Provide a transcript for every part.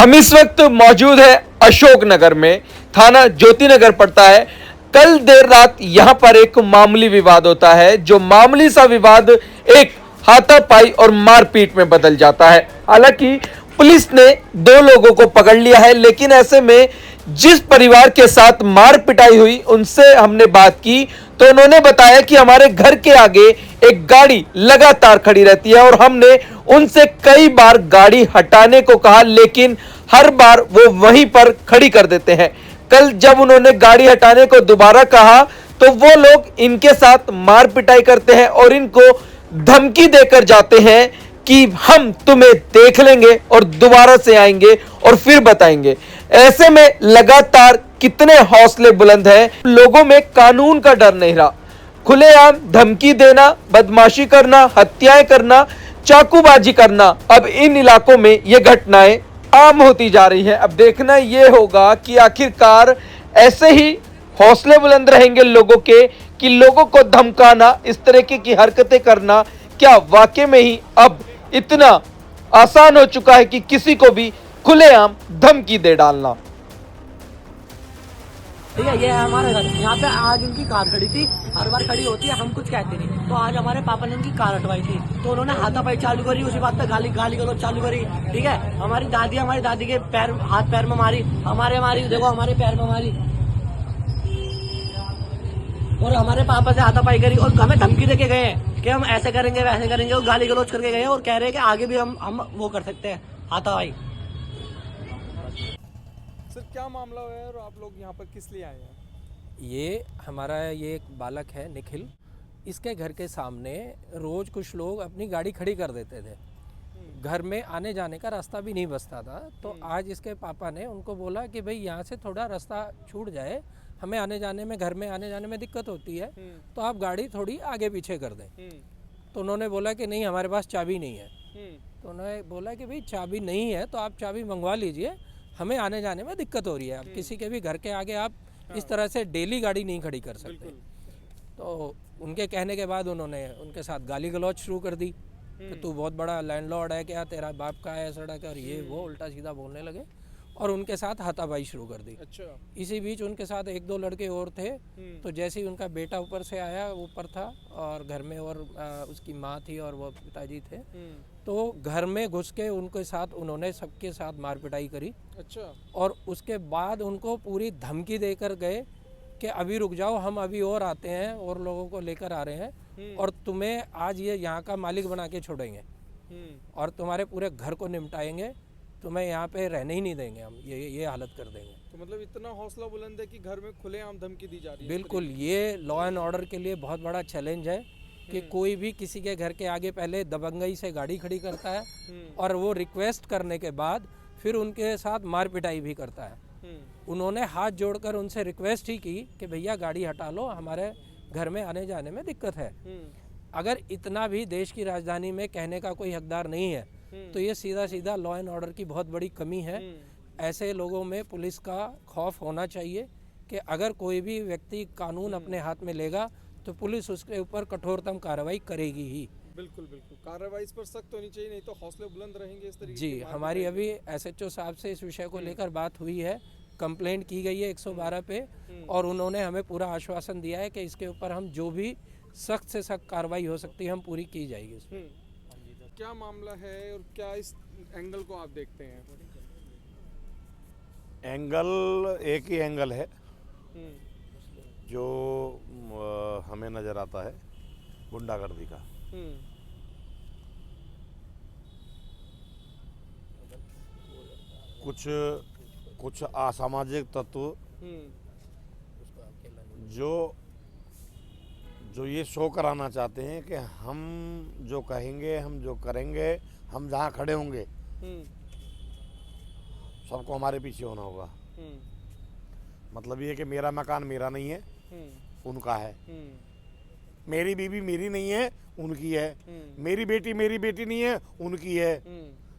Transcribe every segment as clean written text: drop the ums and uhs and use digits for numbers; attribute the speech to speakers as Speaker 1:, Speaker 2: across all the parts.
Speaker 1: हम इस वक्त मौजूद है अशोक नगर में, थाना ज्योति नगर पड़ता है। कल देर रात यहां पर एक मामूली विवाद होता है, जो मामूली सा विवाद एक हाथापाई और मारपीट में बदल जाता है। हालांकि पुलिस ने दो लोगों को पकड़ लिया है, लेकिन ऐसे में जिस परिवार के साथ मार पिटाई हुई उनसे हमने बात की तो उन्होंने बताया कि हमारे घर के आगे एक गाड़ी लगातार खड़ी रहती है और हमने उनसे कई बार गाड़ी हटाने को कहा, लेकिन हर बार वो वहीं पर खड़ी कर देते हैं। कल जब उन्होंने गाड़ी हटाने को दोबारा कहा तो वो लोग इनके साथ मार पिटाई करते हैं और इनको धमकी देकर जाते हैं कि हम तुम्हें देख लेंगे और दोबारा से आएंगे और फिर बताएंगे। ऐसे में लगातार कितने हौसले बुलंद हैं, लोगों में कानून का डर नहीं रहा। खुलेआम धमकी देना, बदमाशी करना, हत्याएं करना, चाकूबाजी करना, अब इन इलाकों में ये घटनाएं आम होती जा रही हैं। अब देखना ये होगा कि आखिरकार ऐसे ही हौसले बुलंद रहेंगे लोगों के कि लोगों को धमकाना, इस तरीके की हरकतें करना क्या वाकई में ही अब इतना आसान हो चुका है कि किसी को भी खुलेआम धमकी दे डालना।
Speaker 2: ठीक है, ये है हमारा घर। यहाँ पे आज उनकी कार खड़ी थी, हर बार खड़ी होती है, हम कुछ कहते नहीं। तो आज हमारे पापा ने उनकी कार हटवाई थी, तो उन्होंने हाथापाई चालू करी, उसी बात पे गाली गलौज चालू करी। ठीक है, हमारी दादी के पैर, हाथ पैर में मारी, मारी, देखो हमारे पैर में मारी, और हमारे पापा से हाथापाई करी और हमें धमकी देके गए हैं कि हम ऐसे करेंगे वैसे करेंगे, और गाली गलौज करके गए हैं और कह रहे हैं कि आगे भी हम वो कर सकते हैं, हाथापाई।
Speaker 1: सर क्या मामला है और आप लोग यहाँ पर किस लिए आए हैं?
Speaker 3: ये हमारा एक बालक है निखिल, इसके घर के सामने रोज़ कुछ लोग अपनी गाड़ी खड़ी कर देते थे। घर में आने जाने का रास्ता भी नहीं बचता था, तो आज इसके पापा ने उनको बोला कि भाई यहाँ से थोड़ा रास्ता छूट जाए, हमें आने जाने में, घर में आने जाने में दिक्कत होती है, तो आप गाड़ी थोड़ी आगे पीछे कर दें। तो उन्होंने बोला कि नहीं, हमारे पास चाबी नहीं है। तो उन्होंने बोला कि भाई चाबी नहीं है तो आप चाबी मंगवा लीजिए, हमें आने जाने में दिक्कत हो रही है। अब किसी के भी घर के आगे आप इस तरह से डेली गाड़ी नहीं खड़ी कर सकते। तो उनके कहने के बाद उन्होंने उनके साथ गाली गलौज शुरू कर दी कि तू बहुत बड़ा लैंडलॉर्ड है क्या, तेरा बाप का है सड़क और ये वो उल्टा सीधा बोलने लगे और उनके साथ हाथापाई शुरू कर दी।
Speaker 1: अच्छा।
Speaker 3: इसी बीच उनके साथ एक दो लड़के और थे, तो जैसे ही उनका बेटा ऊपर से आया, ऊपर था और घर में और उसकी माँ थी और वो पिताजी थे, तो घर में घुस के उनके साथ उन्होंने सबके साथ मार पिटाई करी।
Speaker 1: अच्छा।
Speaker 3: और उसके बाद उनको पूरी धमकी देकर गए कि अभी रुक जाओ, हम अभी और आते हैं और लोगों को लेकर आ रहे हैं और तुम्हें आज ये यहाँ का मालिक बना के छोड़ेंगे और तुम्हारे पूरे घर को निपटाएंगे, तुम्हें यहाँ पे रहने ही नहीं देंगे, हम ये हालत कर देंगे।
Speaker 1: तो मतलब इतना हौसला बुलंद है कि घर में खुलेआम धमकी दी जा रही है।
Speaker 3: बिल्कुल, ये लॉ एंड ऑर्डर के लिए बहुत बड़ा चैलेंज है कि कोई भी किसी के घर के आगे पहले दबंगई से गाड़ी खड़ी करता है और वो रिक्वेस्ट करने के बाद फिर उनके साथ मार पिटाई भी करता है। उन्होंने हाथ जोड़कर उनसे रिक्वेस्ट ही की कि भैया गाड़ी हटा लो, हमारे घर में आने जाने में दिक्कत है। अगर इतना भी देश की राजधानी में कहने का कोई हकदार नहीं है तो ये सीधा सीधा लॉ एंड ऑर्डर की बहुत बड़ी कमी है। ऐसे लोगों में पुलिस का खौफ होना चाहिए कि अगर कोई भी व्यक्ति कानून अपने हाथ में लेगा तो पुलिस उसके ऊपर कठोरतम कार्रवाई करेगी ही।
Speaker 1: बिल्कुल बिल्कुल, कार्रवाई इस पर सख्त होनी चाहिए, नहीं तो हौसले बुलंद रहेंगे इस तरीके
Speaker 3: जी, हमारी अभी एसएचओ साहब से इस विषय को लेकर बात हुई है, कंप्लेंट की गई है 112 पे और उन्होंने हमें पूरा आश्वासन दिया है कि इसके ऊपर हम जो भी सख्त से सख्त कार्रवाई हो सकती है हम पूरी की जाएगी इसमें।
Speaker 1: क्या मामला है और क्या इस एंगल को आप देखते हैं?
Speaker 4: एंगल एक ही एंगल है जो हमें नज़र आता है गुंडागर्दी का। कुछ असामाजिक तत्व जो ये शो कराना चाहते हैं कि हम जो कहेंगे, हम जो करेंगे, हम जहाँ खड़े होंगे सबको हमारे पीछे होना होगा। मतलब ये कि मेरा मकान मेरा नहीं है, उनका है, मेरी बीवी मेरी नहीं है, उनकी है, मेरी बेटी नहीं है, उनकी है।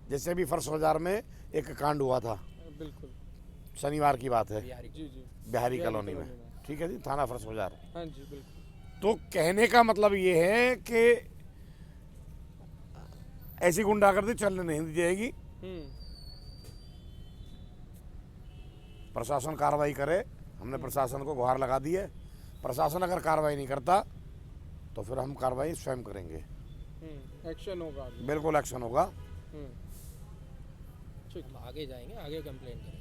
Speaker 4: जैसे भी फर्श बाजार में एक कांड हुआ था,
Speaker 1: बिल्कुल
Speaker 4: शनिवार की बात है,
Speaker 1: जी जी,
Speaker 4: बिहारी कॉलोनी में, ठीक है जी, थाना फर्श बाजार।
Speaker 1: हाँ जी बिल्कुल।
Speaker 4: तो कहने का मतलब ये है कि ऐसी गुंडागर्दी चलने नहीं दी जाएगी। प्रशासन कार्रवाई करे। हमने प्रशासन को गुहार लगा दी है। प्रशासन अगर कार्रवाई नहीं करता तो फिर हम कार्रवाई स्वयं करेंगे।
Speaker 1: एक्शन होगा।
Speaker 4: बिल्कुल एक्शन होगा।
Speaker 3: आगे जाएंगे, आगे कंप्लेन करेंगे।